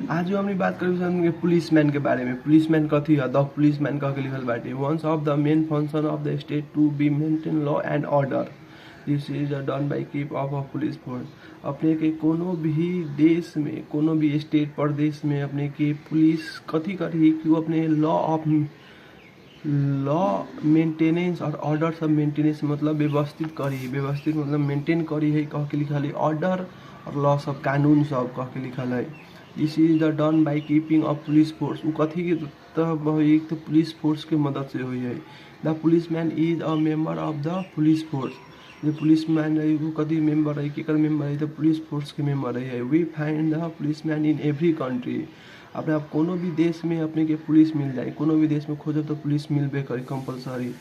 आज हमनी बात करें पुलिसमैन के बारे में। पुलिसमैन कथी है? द पुलिसमैन कह के लिखल बाटे, once of the main function of the state to be maintain law and order, this is done by keep of a police force. अपने के कोनो भी देश में, कोनो भी स्टेट प्रदेश में अपने के पुलिस कथी करी कि वो अपने लॉ मेंटेनेंस और ऑर्डर सब मेंटेनेंस मतलब व्यवस्थित करी, व्यवस्थित मतलब मेंटेन करी है कह के लिखल है। ऑर्डर और लॉ सब कानून सब कह के लिखल है। This is the done by keeping of police force. वो कथी के तब एक तो पुलिस फोर्स के मदद से हुई है। The policeman is a member of the police force. जो पुलिसमैन है वो कथी मेंबर है, केकर मेंबर है? द पुलिस फोर्स के मेंबर है। We find the policeman in every country. अपने आप कोनो भी देश में अपने के पुलिस मिल जाए, कोनो भी देश में खोजब तो पुलिस मिलबे करी compulsory.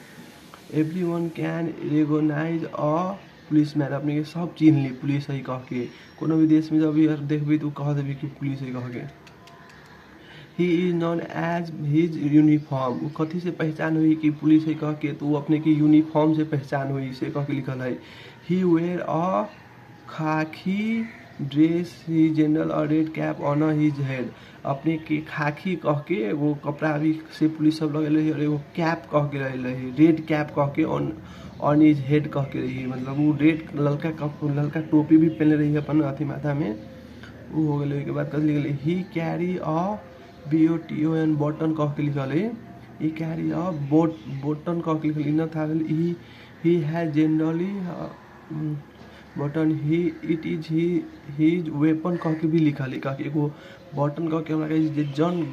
Every one can recognise a policeman. अपने के सब चिन्ह ली पुलिस है कह के। कोनो भी देश में जब यार देखबी तो कह देबी कि पुलिस है कह के। He is known as his uniform. वो कथी से पहचान हुई कि पुलिस है कह के? तो वो अपने की यूनिफॉर्म से पहचान हुई से कह के लिखल है। ही वेयर अ खाकी dress, he general a red cap on his head. अपने के खाकी कह के एगो कपड़ा भी से पुलिस सब लगल रही और एगो कैप कह के रही, रेड कैप कह के ऑन हिज हेड कह के रही। मतलब वो रेड ललका टोपी भी पहने रही अपन अथी माथा में। वो हो गए के बाद कथी लिखल? ही कैरी अ BOTON बटन कह के लिखल है। ही कैरी अ बटन कह के लिखल था। He has generally button, he it is his weapon कह के भी लिखल है। कह के एगो बटन कह के हमरा जे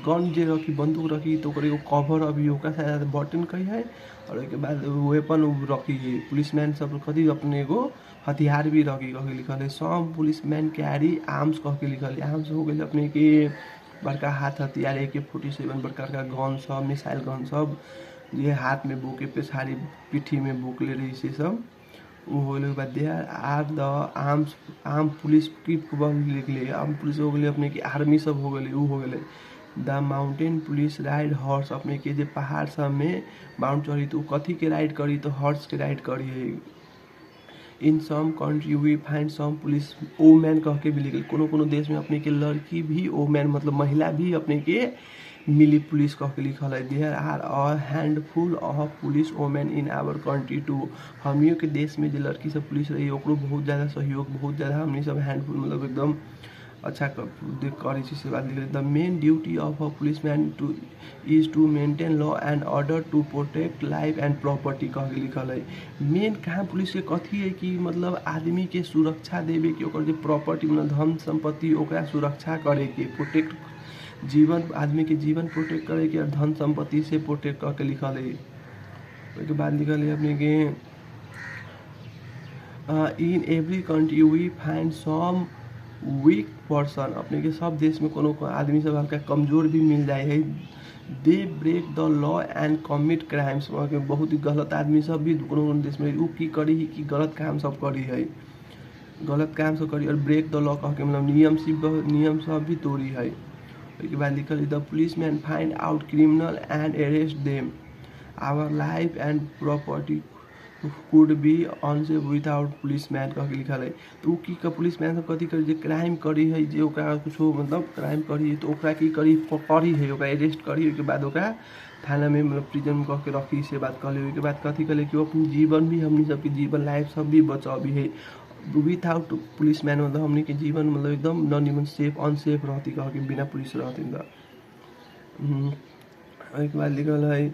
गन जे रखी, बंदूक रखी तो ओकर एगो कवर अभी ओकरा शायद बटन कही है। और उसके बाद वेपन रखी है। पुलिसमैन सब कथी अपने एगो हथियार भी रखी कह के लिखल है। सम पुलिसमैन कैरी आर्म्स कह के लिखल है। आर्म्स हो गए अपने के बड़का हाथ हथियार AK-47 बड़का गन सब, मिसाइल गन सब ये हाथ में बोके पे सारी पीठी में बोक ले रही से सब। वो हो गए बाद there are the arm police की लिख ले। आर्म पुलिस हो गए अपने की आर्मी सब हो गए। वो हो गए the mountain police ride horse. अपने के जे पहाड़ सब में माउंट चढ़ी तो कथी के राइड करी? तो हॉर्स के राइड करी है। In some country we find some police women कह के भी लिखल। कोनो कोनो देश में अपने के लड़की भी वोमेन मतलब महिला भी अपने के मिली पुलिस कह के लिखल है। There are a handful of police women in our country too. हमनियों के देश में जो लड़की सब पुलिस रही ओकरो बहुत ज़्यादा सहयोग, बहुत ज़्यादा हमनी सब हैंडफुल मतलब एकदम अच्छा करी से बात लिखल। The main duty of a policeman too is to maintain law and order to protect life and property कह के लिखल है। मेन कहाँ पुलिस के कथी है कि मतलब आदमी के सुरक्षा देवे के, ओकर जो प्रॉपर्टी मतलब धन संपत्ति ओकरा सुरक्षा करे के, प्रोटेक्ट जीवन, आदमी के जीवन प्रोटेक्ट करे के और धन संपत्ति से प्रोटेक्ट करके लिखल है। उसके बाद लिखल है अपने के in every country we find some weak person. अपने के सब देश में कोनो आदमी सब हल्का कमजोर भी मिल जाए है। They break the law and commit crimes. बहुत ही गलत आदमी सब भी कोनो देश में उ की करी है कि गलत काम सब करी है, गलत काम सब करी और ब्रेक द लॉ कह के मतलब नियम सब भी तोड़ी है। उसके बाद लिखल है the police man find out criminal and arrest them. Our life and property could be unsafe without policeman कह के लिखल है। तो उ की पुलिसमैन सब कथी करी? जे क्राइम करी है, जे ओकरा कुछो मतलब क्राइम करी है तो ओकरा की करी? पकड़ी है, ओकरा अरेस्ट करी। उसके बाद ओकरा थाना में मतलब प्रिजन में कह के रखी से बात कहले। उसके बाद कथी कले कि वो अपनी जीवन भी, हमनी सबके जीवन लाइफ सब भी बचावी है। विदाउट पुलिसमैन मतलब हमनी के जीवन मतलब एकदम न निमन सेफ अनसेफ रहती कह के, बिना पुलिस रहती। उसके बाद लिखल है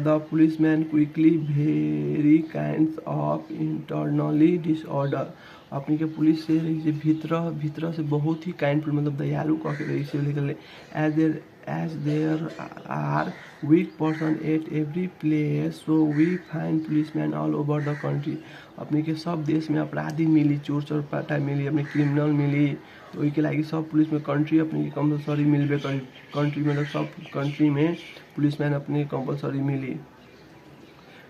the policeman quickly very kinds of internally disorder। अपनी के पुलिस से रही से भीतर से बहुत ही काइंड मतलब दयालु कह के रही से लिखल as there are weak person at every place so we find policemen all over the country। अपने के सब देश में अपराधी मिली, चोर पाटा मिली, अपने क्रिमिनल मिली। तो वही के लगी सब पुलिस में कंट्री अपने कंपलसरी मिलबे करी। कंट्री मतलब सब कंट्री में पुलिसमैन अपने कंपलसरी मिली।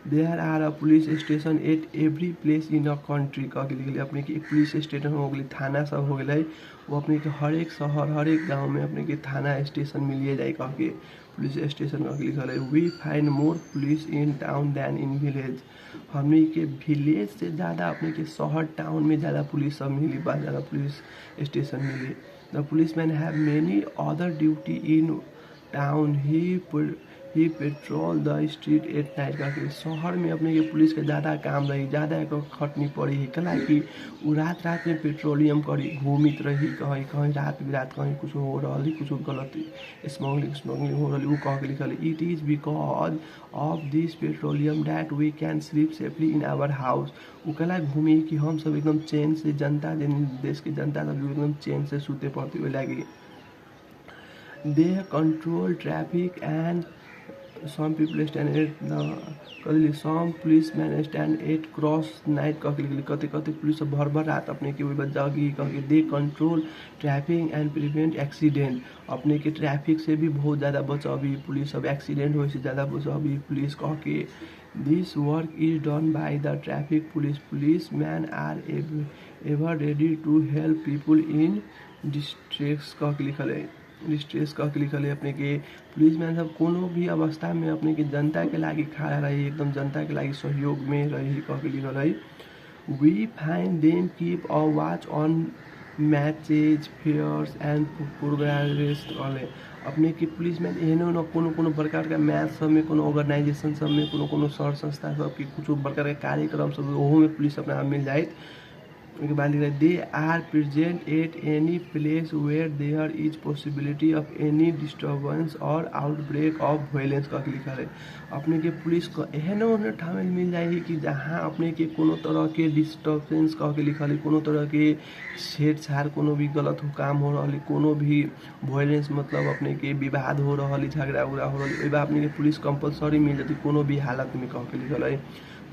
There are a police station at every place in a country कह के लिखले अपने के पुलिस स्टेशन हो गई थाना सब हो गए वो अपने के हर एक शहर हर एक गांव में अपने के थाना स्टेशन मिलिए जाए कह के पुलिस स्टेशन कह के लिखल है। We find more police in town than in village, हमने के विलेज से ज़्यादा अपने के शहर टाउन में ज़्यादा पुलिस सब मिली बा ज़्यादा पुलिस स्टेशन मिली। The police man have many other duty in town he patrol the street at night करके शहर में अपने के पुलिस के ज़्यादा काम रही ज़्यादा एक खटनी पड़ी है कला कि वो रात रात में पेट्रोलियम करी घूमित रही कहीं कहीं रात बिरात कहीं कुछ हो रहा कुछ गलत स्मगलिंग हो रही वो कह के लिखल it is because of this patrolling that we can sleep safely in our house. वो कला घूमी कि हम सब एकदम चैन से जनता देश के जनता सब एकदम चैन से सूते पड़ते हुए लगी। They control traffic and some people stand at the some policemen stand at cross night कते कते पुलिस भर भर रात अपने के जागी कह they control traffic and prevent accident अपने के ट्रैफिक से भी बहुत ज़्यादा बचावी पुलिस अब एक्सीडेंट हो से ज़्यादा बचावी पुलिस कह के this work is done by the traffic police man are ever ready to help people in distress कह के लिखल है डिस्ट्रेस कह के लिखल है अपने के पुलिस मैन सब कोनो भी अवस्था में अपने के जनता के लागी खड़ा रही एकदम जनता के लागी सहयोग में रही कह के लिखल है। We find them keep a watch on matches fairs and progress वाले अपने के पुलिस मैन एहनो न कोनो प्रकार का मैच सब में कोनो ऑर्गेनाइजेशन सब में कोनो सर संस्था सब की कुछ प्रकार के कार्यक्रम सब ओहो में पुलिस अपना मिल जाए। उसके बाद लिख रहा है they are present at any place where there is possibility of any disturbance or outbreak of violence का लिखा है अपने के पुलिस को एहन ओहन ठाम मिल जाए कि जहाँ अपने के कोनो तरह के डिस्टर्बेंस कह के लिखल है कोनो तरह के छेड़छाड़ कोनो भी गलत काम हो रहा है कोनो भी वायलेंस मतलब अपने के विवाद हो रहा है झगड़ा उगड़ा हो रहा है अपने के पुलिस कंपलसरी मिल जाती कोनो भी हालत में कह के लिखल है।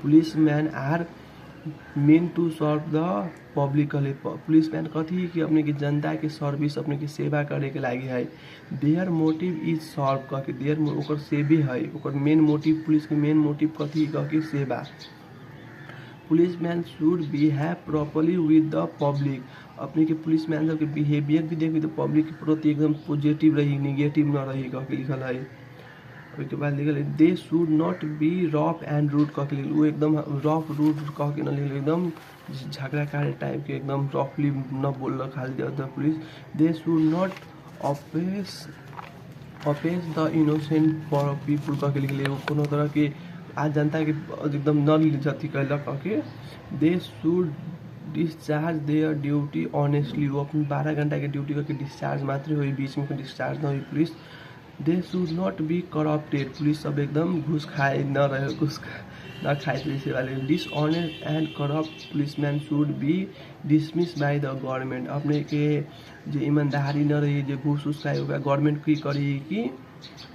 Police man are men to serve the public police man कथी कि अपने की जनता के सर्विस अपने की सेवा करे के लागी है। देयर मोटिव इज सर्व कह के देयर ओकर सेवे है ओकर मेन मोटिव पुलिस के मेन मोटिव कथी कह के सेवा। Police man should behave properly with the public अपने के पुलिस मैन सब के बिहेवियर भी देखिए तो पब्लिक के प्रति एकदम पॉजिटिव रही निगेटिव न रही कह के लिखल है। उसके बाद लिखल है they should not be rough and rude कह के लिखल वो एकदम रफ रूड कह के न लिखल एकदम झगड़ा कार्य टाइप के एकदम रफली न बोल खाली जाता police. They should not offence the innocent people कह के लिखल कोनो तरह के आज जनता के एकदम न जति कैलक कह के। They should discharge there duty honestly वो अपनी 12 घंटा के ड्यूटी करके डिस्चार्ज मात्र हुई बीच में डिस्चार्ज न हुई police. They should not B corrupted police सब एकदम घूस खाए न रहे घूस न खाए पुलिस वाले। Dishonest and corrupt policeman should B dismiss by the government अपने के जो ईमानदारी न रही जो घूस उस खाए होगा गवर्नमेंट की करी कि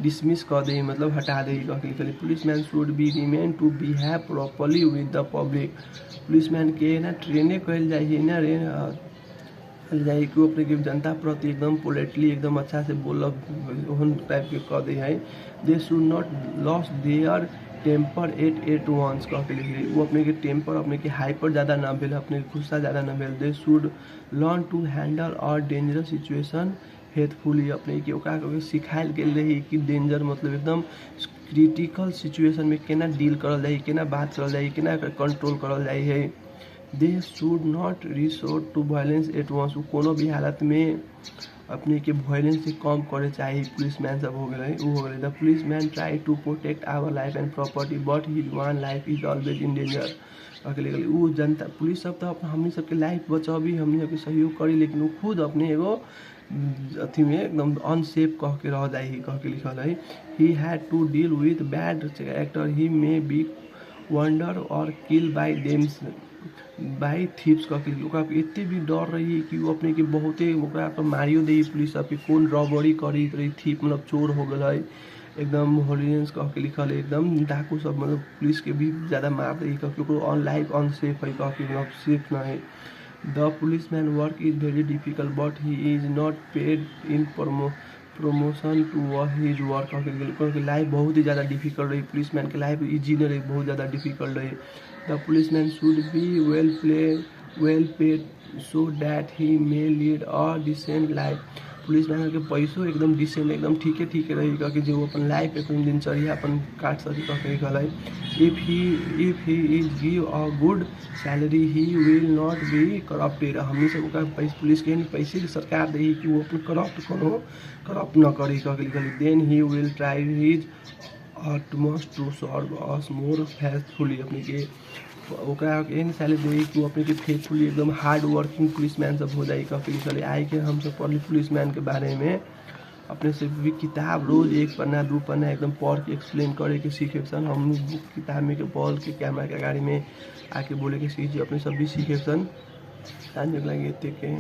डिसमिस कर दे मतलब हटा दे कह police man should be remain to behave properly with the public police man के ना ट्रेने कल जाइए ना रे जाए कि अपने के जनता प्रति एकदम पोलाइटली एकदम अच्छा से बोलक ओहन टाइप के कह दे है। They should not lose their temper at once कह के लिखिए वो अपने के टेम्पर अपने के हाइपर ज़्यादा ना भेल अपने गुस्सा ज़्यादा ना भेल। They should learn to handle और डेंजरस सिचुएशन फेथफुली अपने के ओकरा सिखायल गेल रही कि डेंजर मतलब एकदम क्रिटिकल सिचुएशन में केना डील करल जाए केना बात करल जाए केना कंट्रोल करल जाए है। They should not resort to violence at once कोनो भी हालत में अपने के वायलेंस से कम करे चाहिए पुलिस मैन सब हो गए वो हो गए। The police man try to protect our life and property but his one life is always in danger अकेले वो जनता पुलिस सब तो हमनी सबके लाइफ बचावी हमनी सबके सहयोग करी लेकिन वो खुद अपने एगो अथी में एकदम अनसेफ कह के रह जाए कह के लिखल है। He had to deal with bad character he may be wounded or kill by them by thieves कह के एते भी डर रही कि वो अपने के बहुते पर मारियो दी पुलिस सब के कौन रॉबरी करी रही थी मतलब चोर हो गए एकदम होलियंस कह के लिखल है एकदम डाकू सब मतलब पुलिस के भी ज़्यादा मार रही कह के ऑन लाइफ अनसेफ है कह के मतलब सेफ ना है। The police man work is very difficult but he is not paid in promotion to his work क्योंकि लाइफ बहुत ही ज़्यादा डिफिकल्ट रही, पुलिसमैन के लाइफ इजी नहीं रही, बहुत ज़्यादा डिफिकल्ट रही। The policeman should be well paid so that he may lead a decent life. Policeman के पैसों एकदम डिसेंट एकदम ठीक है रही क्योंकि जो अपन लाइफ एकदम दिनचर्या अपन काट सकी कहीं गलाई। If he is give a good salary he will not be corrupted. हमनी सब पुलिस के पैसे की सरकार दे कि वो अपन करप्ट न करी कहीं। Then he will try his utmost to serve us more faithfully. अपने के ओकरा एहन सैलरी दे कि वो अपने के फेथफुली एकदम हार्ड वर्किंग पुलिसमैन सब हो जाए कहीं। आई के हम सब पढ़ली पुलिसमैन के बारे में अपने से भी किताब रोज 1 पन्ना 2 पन्ना एकदम पढ़ के एक्सप्लेन करे के सीखे सन। हम बुक किताब में के पढ़ के कैमरा के गाड़ी में आके बोले के सीखे अपने सब भी सीखे सन। लगे के